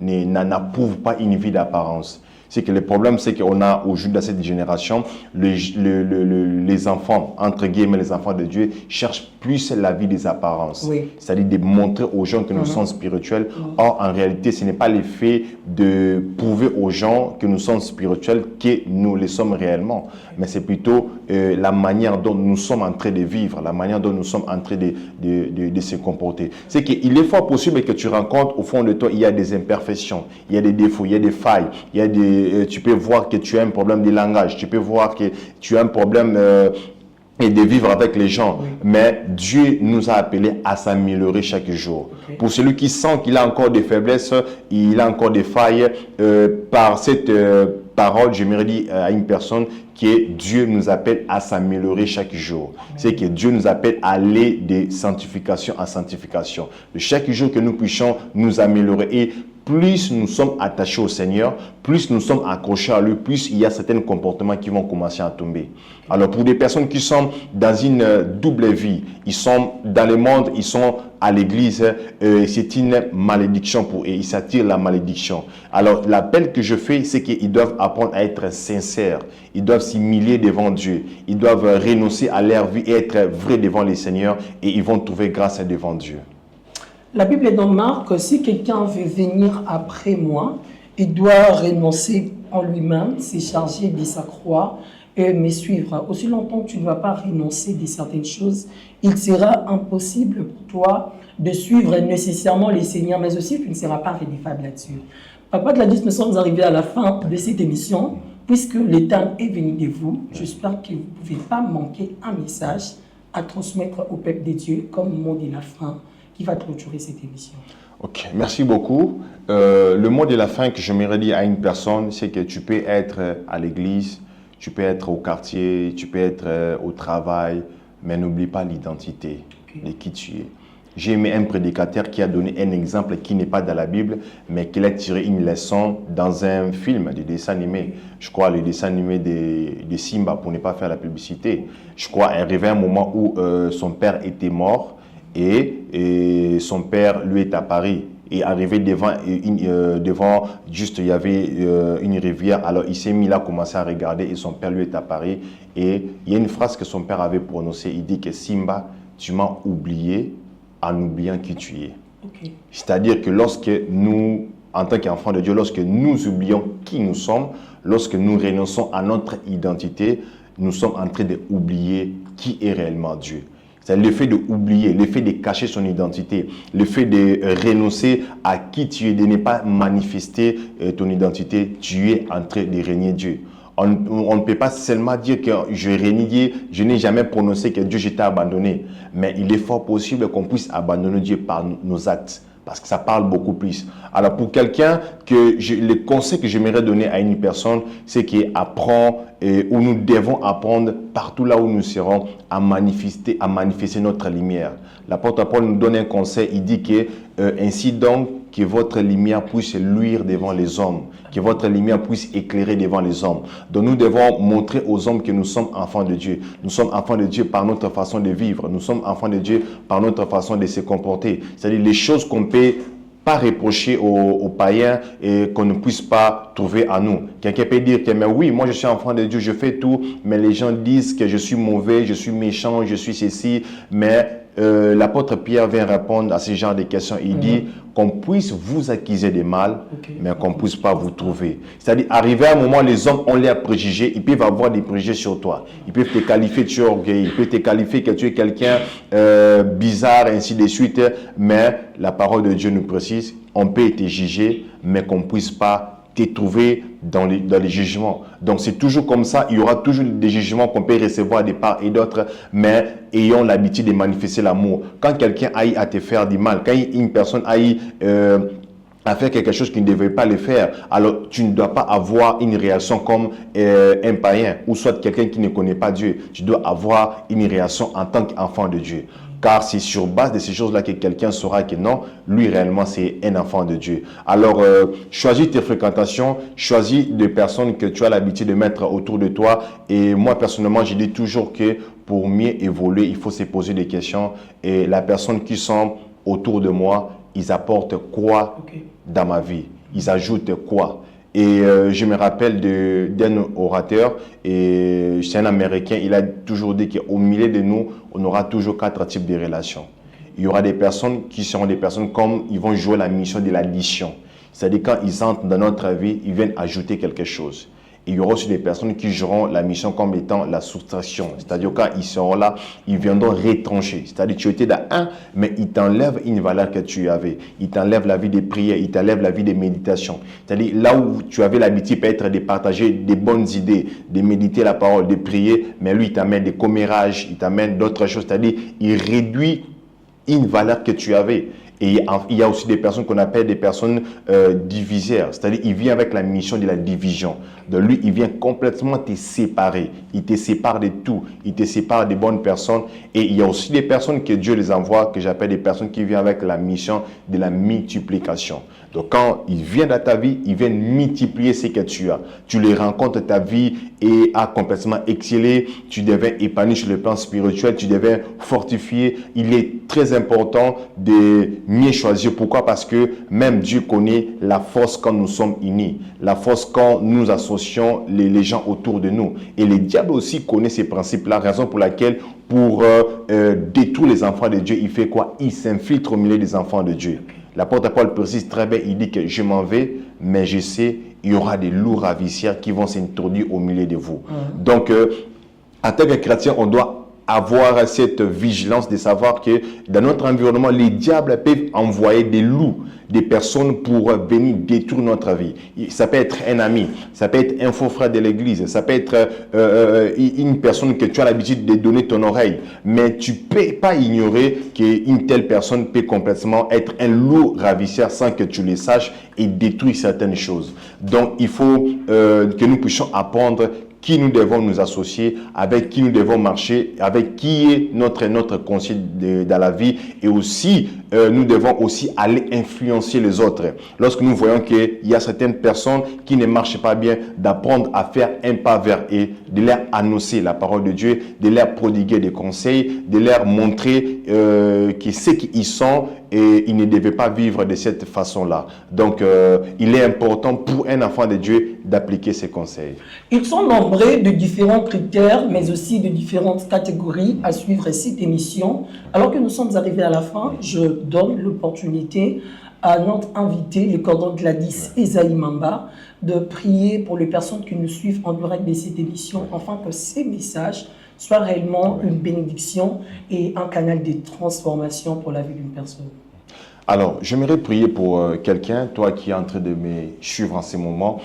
n'approuve pas une vie d'apparence. C'est que le problème, c'est qu'on a aujourd'hui dans cette génération, les enfants, entre guillemets, les enfants de Dieu, cherchent plus la vie des apparences. Oui. C'est-à-dire de montrer aux gens que nous sommes spirituels. Or, en réalité, ce n'est pas l'effet de prouver aux gens que nous sommes spirituels que nous le sommes réellement. Mais c'est plutôt la manière dont nous sommes en train de vivre, la manière dont nous sommes en train de se comporter. C'est qu'il est fort possible que tu rencontres au fond de toi, il y a des imperfections, il y a des défauts, il y a des failles, il y a tu peux voir que tu as un problème de langage, tu peux voir que tu as un problème et de vivre avec les gens. Oui. Mais Dieu nous a appelés à s'améliorer chaque jour. Okay. Pour celui qui sent qu'il a encore des faiblesses, il a encore des failles, par cette parole, j'aimerais dire à une personne que Dieu nous appelle à s'améliorer chaque jour. C'est que Dieu nous appelle à aller de sanctification en sanctification. De chaque jour que nous puissions nous améliorer. Et plus nous sommes attachés au Seigneur, plus nous sommes accrochés à lui, plus il y a certains comportements qui vont commencer à tomber. Alors pour des personnes qui sont dans une double vie, ils sont dans le monde, ils sont à l'église, c'est une malédiction pour eux, ils s'attirent la malédiction. Alors l'appel que je fais, c'est qu'ils doivent apprendre à être sincères, ils doivent s'humilier devant Dieu, ils doivent renoncer à leur vie et être vrais devant le Seigneur et ils vont trouver grâce devant Dieu. La Bible est dans Marc, si quelqu'un veut venir après moi, il doit renoncer en lui-même, se charger de sa croix et me suivre. Aussi longtemps que tu ne vas pas renoncer de certaines choses, il sera impossible pour toi de suivre nécessairement les Seigneurs, mais aussi tu ne seras pas redevable là-dessus. Papa de la Dix, nous sommes arrivés à la fin de cette émission. Puisque le temps est venu de vous, j'espère que vous ne pouvez pas manquer un message à transmettre au peuple de Dieu comme mot de la fin qui va clôturer cette émission. Ok, merci beaucoup. Le mot de la fin que j'aimerais dire à une personne, c'est que tu peux être à l'église, tu peux être au quartier, tu peux être au travail, mais n'oublie pas l'identité de qui tu es. J'ai aimé un prédicateur qui a donné un exemple qui n'est pas dans la Bible, mais qui a tiré une leçon dans un film, des dessins animés. Je crois le dessin animé de Simba, pour ne pas faire la publicité. Je crois arrivé un moment où son père était mort, et son père, lui, est à Paris. Et arrivé devant juste, il y avait une rivière. Alors, il s'est mis là, commencé à regarder et son père, lui, est à Paris. Et il y a une phrase que son père avait prononcée. Il dit que Simba, tu m'as oublié en oubliant qui tu es. Okay. C'est-à-dire que lorsque nous, en tant qu'enfants de Dieu, lorsque nous oublions qui nous sommes, lorsque nous renonçons à notre identité, nous sommes en train d'oublier qui est réellement Dieu. C'est le fait d'oublier, le fait de cacher son identité, le fait de renoncer à qui tu es, de ne pas manifester ton identité. Tu es en train de régner Dieu. On ne peut pas seulement dire que je renie, je n'ai jamais prononcé que Dieu, je t'ai abandonné. Mais il est fort possible qu'on puisse abandonner Dieu par nos actes. Parce que ça parle beaucoup plus. Alors pour quelqu'un, le conseil que j'aimerais donner à une personne, c'est qu'apprend, où nous devons apprendre partout là où nous serons à manifester notre lumière. L'apôtre Paul nous donne un conseil, il dit que ainsi donc que votre lumière puisse luire devant les hommes, que votre lumière puisse éclairer devant les hommes. Donc nous devons montrer aux hommes que nous sommes enfants de Dieu. Nous sommes enfants de Dieu par notre façon de vivre. Nous sommes enfants de Dieu par notre façon de se comporter. C'est-à-dire les choses qu'on peut pas reprocher aux païens et qu'on ne puisse pas trouver à nous. Quelqu'un peut dire que mais oui, moi je suis enfant de Dieu, je fais tout, mais les gens disent que je suis mauvais, je suis méchant, je suis ceci, mais l'apôtre Pierre vient répondre à ce genre de questions. Il dit qu'on puisse vous accuser de mal, mais qu'on ne puisse pas vous trouver. C'est-à-dire, arrivé à un moment, les hommes ont leurs préjugés, ils peuvent avoir des préjugés sur toi. Ils peuvent te qualifier de tu es orgueilleux, ils peuvent te qualifier que tu es quelqu'un bizarre, ainsi de suite. Mais la parole de Dieu nous précise, on peut être jugé, mais qu'on ne puisse pas te trouver dans les jugements. Donc c'est toujours comme ça, il y aura toujours des jugements qu'on peut recevoir de part et d'autre, mais ayons l'habitude de manifester l'amour. Quand quelqu'un aille à te faire du mal, quand une personne aille à faire quelque chose qui ne devait pas le faire, alors tu ne dois pas avoir une réaction comme un païen ou soit quelqu'un qui ne connaît pas Dieu. Tu dois avoir une réaction en tant qu'enfant de Dieu. Car c'est sur base de ces choses-là que quelqu'un saura que non, lui réellement c'est un enfant de Dieu. Alors, choisis tes fréquentations, choisis des personnes que tu as l'habitude de mettre autour de toi. Et moi, personnellement, je dis toujours que pour mieux évoluer, il faut se poser des questions. Et la personne qui sont autour de moi, ils apportent quoi dans ma vie? Ils ajoutent quoi? Et je me rappelle d'un orateur, et c'est un Américain, il a toujours dit qu'au milieu de nous, on aura toujours 4 types de relations. Il y aura des personnes qui seront des personnes comme ils vont jouer la mission de l'addition. C'est-à-dire quand ils entrent dans notre vie, ils viennent ajouter quelque chose. Il y aura aussi des personnes qui joueront la mission comme étant la soustraction. C'est-à-dire quand ils seront là, ils viendront retrancher. C'est-à-dire tu étais dans un, mais ils t'enlèvent une valeur que tu avais. Ils t'enlèvent la vie des prières, ils t'enlèvent la vie des méditations. C'est-à-dire là où tu avais l'habitude peut-être de partager des bonnes idées, de méditer la parole, de prier, mais lui il t'amène des commérages, il t'amène d'autres choses. C'est-à-dire il réduit une valeur que tu avais. Et il y a aussi des personnes qu'on appelle des personnes divisaires. C'est-à-dire, il vient avec la mission de la division. De lui, il vient complètement te séparer. Il te sépare de tout. Il te sépare des bonnes personnes. Et il y a aussi des personnes que Dieu les envoie, que j'appelle des personnes qui viennent avec la mission de la multiplication. Donc, quand il vient dans ta vie, il vient multiplier ce que tu as. Tu les rencontres, ta vie et a complètement excellé. Tu deviens épanoui sur le plan spirituel. Tu deviens fortifié. Il est très important de mieux choisir. Pourquoi? Parce que même Dieu connaît la force quand nous sommes unis. La force quand nous associons les gens autour de nous. Et le diable aussi connaît ces principes-là. Raison pour laquelle, pour détruire les enfants de Dieu, il fait quoi? Il s'infiltre au milieu des enfants de Dieu. L'apôtre Paul précise très bien, il dit que je m'en vais, mais je sais, il y aura des loups ravisseurs qui vont s'introduire au milieu de vous. Donc, en tant que chrétien, on doit avoir cette vigilance de savoir que dans notre environnement, les diables peuvent envoyer des loups, des personnes pour venir détruire notre vie. Ça peut être un ami, ça peut être un faux frère de l'église, ça peut être une personne que tu as l'habitude de donner ton oreille. Mais tu ne peux pas ignorer qu'une telle personne peut complètement être un loup ravisseur sans que tu le saches et détruire certaines choses. Donc, il faut que nous puissions apprendre qui nous devons nous associer, avec qui nous devons marcher, avec qui est notre conseiller dans la vie, et aussi nous devons aussi aller influencer les autres. Lorsque nous voyons qu'il y a certaines personnes qui ne marchent pas bien, d'apprendre à faire un pas vers eux, de leur annoncer la parole de Dieu, de leur prodiguer des conseils, de leur montrer que ce qu'ils sont et ils ne devaient pas vivre de cette façon-là. Donc, il est important pour un enfant de Dieu d'appliquer ces conseils. Ils sont nombreux de différents critères, mais aussi de différentes catégories à suivre cette émission. Alors que nous sommes arrivés à la fin, je donne l'opportunité à notre invité, le cordon Gladys Esaïe Mamba, de prier pour les personnes qui nous suivent en direct de cette émission, afin que ces messages soient réellement une bénédiction et un canal de transformation pour la vie d'une personne. Alors, j'aimerais prier pour quelqu'un, toi qui es en train de me suivre en ce moment.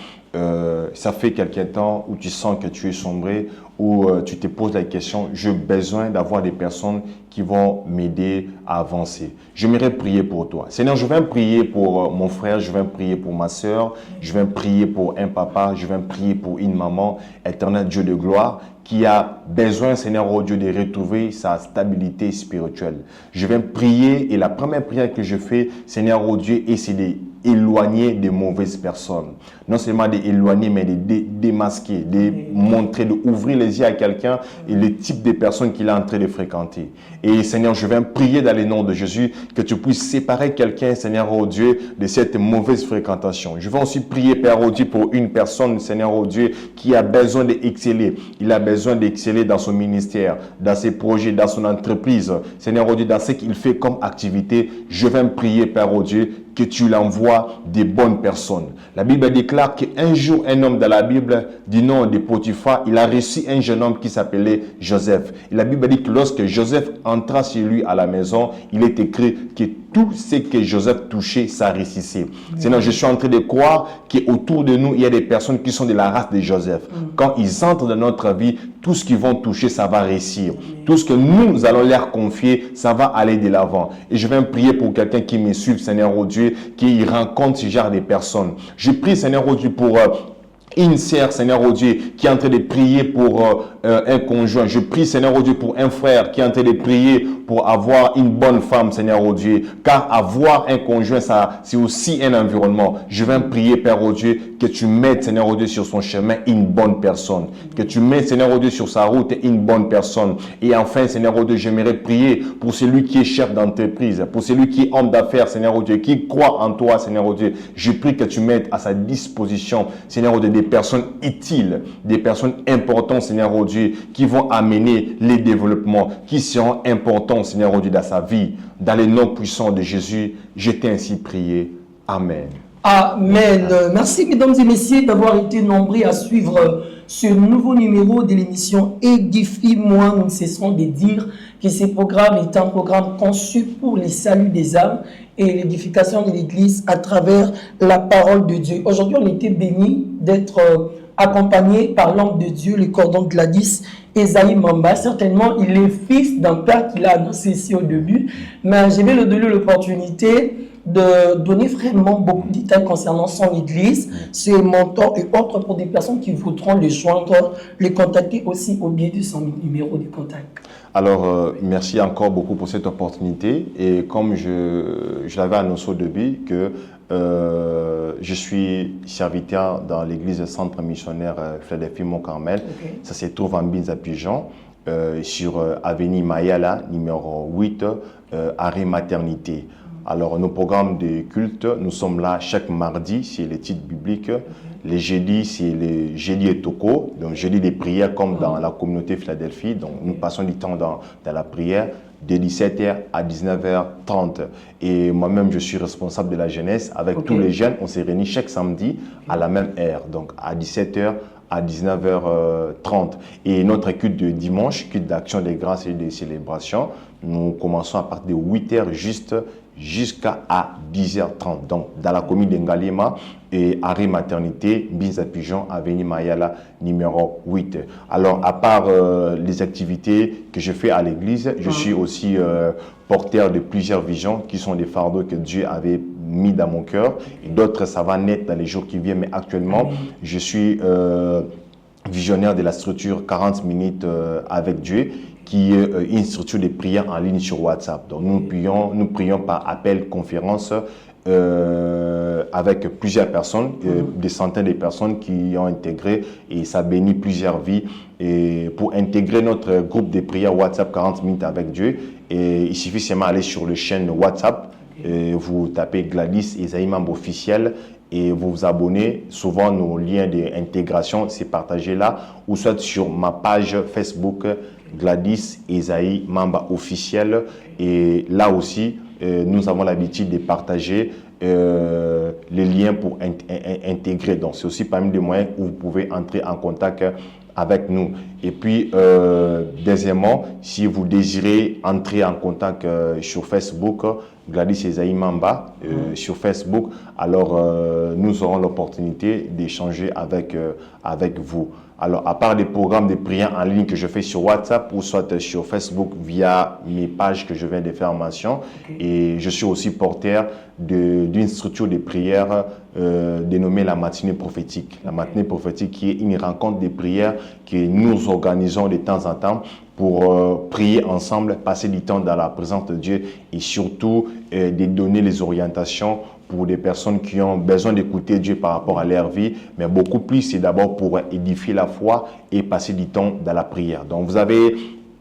Ça fait quelque temps où tu sens que tu es sombré, où tu te poses la question, j'ai besoin d'avoir des personnes qui vont m'aider à avancer. J'aimerais prier pour toi. Seigneur, je vais prier pour mon frère, je vais prier pour ma soeur, je vais prier pour un papa, je vais prier pour une maman, éternel Dieu de gloire, qui a besoin, Seigneur, oh Dieu, de retrouver sa stabilité spirituelle. Je vais prier et la première prière que je fais, Seigneur, oh Dieu, c'est d'éloigner des mauvaises personnes. Non seulement d'éloigner, mais de démasquer, de montrer, d'ouvrir les yeux à quelqu'un et le type de personnes qu'il est en train de fréquenter. Et Seigneur, je vais prier dans le nom de Jésus que tu puisses séparer quelqu'un, Seigneur, oh Dieu, de cette mauvaise fréquentation. Je vais aussi prier, Père, oh Dieu, pour une personne, Seigneur, oh Dieu, qui a besoin d'exceller. Il a besoin d'exceller dans son ministère, dans ses projets, dans son entreprise. Seigneur, oh Dieu, dans ce qu'il fait comme activité, je vais prier, Père, oh Dieu, que tu l'envoies des bonnes personnes. La Bible déclare qu'un jour, un homme dans la Bible du nom de Potiphar, il a reçu un jeune homme qui s'appelait Joseph. Et la Bible dit que lorsque Joseph entra chez lui à la maison, il est écrit que tout ce que Joseph touchait, ça réussissait. Sinon, je suis en train de croire qu'autour de nous, il y a des personnes qui sont de la race de Joseph. Quand ils entrent dans notre vie, tout ce qu'ils vont toucher, ça va réussir. Tout ce que nous allons leur confier, ça va aller de l'avant. Et je vais prier pour quelqu'un qui me suive, Seigneur, oh Dieu, qui rencontre ce genre de personnes. Je prie, Seigneur, oh Dieu, pour une sœur, Seigneur oh Dieu, qui est en train de prier pour un conjoint. Je prie, Seigneur oh Dieu, pour un frère qui est en train de prier pour avoir une bonne femme, Seigneur oh Dieu. Car avoir un conjoint, ça, c'est aussi un environnement. Je viens prier, Père oh Dieu, que tu mettes, Seigneur oh Dieu, sur son chemin une bonne personne. Que tu mettes, Seigneur oh Dieu, sur sa route une bonne personne. Et enfin, Seigneur oh Dieu, j'aimerais prier pour celui qui est chef d'entreprise, pour celui qui est homme d'affaires, Seigneur oh Dieu, qui croit en toi, Seigneur oh Dieu. Je prie que tu mettes à sa disposition, Seigneur oh Dieu, des personnes utiles, des personnes importantes, Seigneur oh Dieu, qui vont amener les développements, qui seront importants, Seigneur oh Dieu, dans sa vie. Dans les noms puissants de Jésus, je t'ai ainsi prié. Amen. Amen. Merci, mesdames et messieurs, d'avoir été nombreux à suivre ce nouveau numéro de l'émission Édifie-moi. Nous ne cessons de dire que ce programme est un programme conçu pour le salut des âmes et l'édification de l'Église à travers la parole de Dieu. Aujourd'hui, on était bénis d'être accompagné par l'homme de Dieu, le cordon Gladys Esaïe Mamba. Certainement, il est fils d'un père qu'il a annoncé ici au début, mais je vais lui donner l'opportunité de donner vraiment beaucoup de détails concernant son église, ses mentors et autres pour des personnes qui voudront les joindre, les contacter aussi au biais de son numéro de contact. Alors, merci encore beaucoup pour cette opportunité. Et comme je l'avais annoncé au début, que je suis serviteur dans l'église Centre Missionnaire Philadelphie Mont-Carmel. Okay. Ça se trouve en Binza-Pigeon, sur Avenue Mayala, numéro 8, arrêt maternité. Alors, nos programmes de culte, nous sommes là chaque mardi, c'est les titres bibliques. Les jeudis, c'est les jeudis et toko, donc jeudi des prières comme dans la communauté Philadelphie. Donc, nous passons du temps dans la prière de 17h à 19h30. Et moi-même, je suis responsable de la jeunesse. Avec tous les jeunes, on s'est réunis chaque samedi à la même heure, donc à 17h à 19h30. Et notre culte de dimanche, culte d'action des grâces et des célébrations, nous commençons à partir de 8h jusqu'à 10h30. Donc, dans la commune d'Ngalema et arrêt maternité, Binza-Pigeon, avenue Mayala, numéro 8. Alors, à part les activités que je fais à l'église, je suis aussi porteur de plusieurs visions qui sont des fardeaux que Dieu avait mis dans mon cœur. Et d'autres, ça va naître dans les jours qui viennent. Mais actuellement, je suis visionnaire de la structure 40 minutes avec Dieu, qui est une structure de prière en ligne sur WhatsApp. Donc, nous prions par appel, conférence, avec plusieurs personnes, des centaines de personnes qui ont intégré, et ça bénit plusieurs vies. Et pour intégrer notre groupe de prière WhatsApp 40 minutes avec Dieu, et il suffit seulement d'aller sur le chaîne WhatsApp, et vous tapez Gladys Esaïe Mamba officiel et vous vous abonnez. Souvent, nos liens d'intégration, c'est partagé là, ou soit sur ma page Facebook Gladys Esaïe Mamba officiel. Et là aussi, nous avons l'habitude de partager les liens pour intégrer. Donc, c'est aussi parmi les moyens où vous pouvez entrer en contact avec nous. Et puis, deuxièmement, si vous désirez entrer en contact sur Facebook, Gladys Esaïe Mamba sur Facebook, alors nous aurons l'opportunité d'échanger avec vous. Alors, à part des programmes de prière en ligne que je fais sur WhatsApp ou soit sur Facebook via mes pages que je viens de faire mention, et je suis aussi porteur d'une structure de prière dénommée la matinée prophétique. La matinée prophétique qui est une rencontre de prière que nous organisons de temps en temps pour prier ensemble, passer du temps dans la présence de Dieu et surtout de donner les orientations pour des personnes qui ont besoin d'écouter Dieu par rapport à leur vie, mais beaucoup plus, c'est d'abord pour édifier la foi et passer du temps dans la prière. Donc,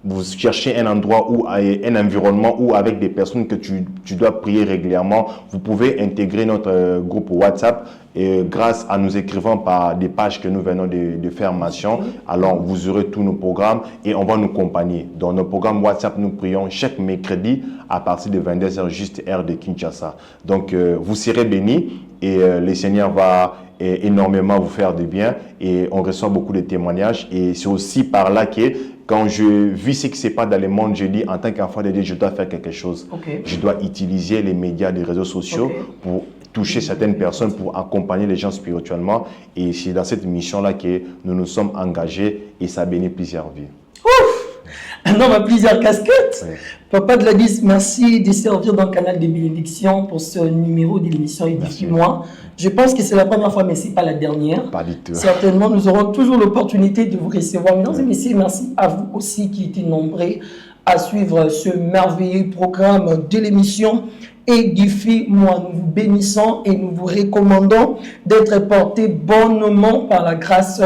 vous cherchez un endroit ou un environnement où avec des personnes que tu dois prier régulièrement, vous pouvez intégrer notre groupe WhatsApp et grâce à nous écrivant par des pages que nous venons de faire mention, alors vous aurez tous nos programmes et on va nous accompagner. Dans nos programmes WhatsApp, nous prions chaque mercredi à partir de 22h juste heure de Kinshasa. Donc vous serez bénis et le Seigneur va énormément vous faire du bien et on reçoit beaucoup de témoignages et c'est aussi par là que quand je vis ce qui se passe dans le monde, je dis en tant qu'enfant de Dieu, je dois faire quelque chose. Je dois utiliser les médias, les réseaux sociaux pour toucher certaines personnes, pour accompagner les gens spirituellement. Et c'est dans cette mission-là que nous nous sommes engagés et ça bénit plusieurs vies. Ouf! Un homme a plusieurs casquettes. Oui. Papa de la Lise, merci de servir dans le canal des bénédictions pour ce numéro de l'émission Édifie-moi. Je pense que c'est la première fois, mais ce n'est pas la dernière. Pas du tout. Certainement, nous aurons toujours l'opportunité de vous recevoir. Mesdames et messieurs, merci à vous aussi qui étaient nombreux à suivre ce merveilleux programme de l'émission Édifie-moi. Nous vous bénissons et nous vous recommandons d'être portés bonnement par la grâce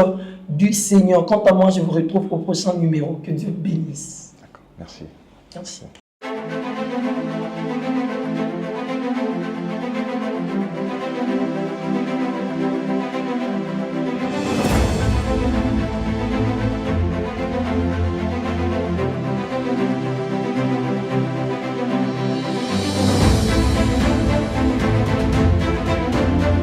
du Seigneur. Quant à moi, je vous retrouve au prochain numéro. Que Dieu bénisse. D'accord, merci. Merci.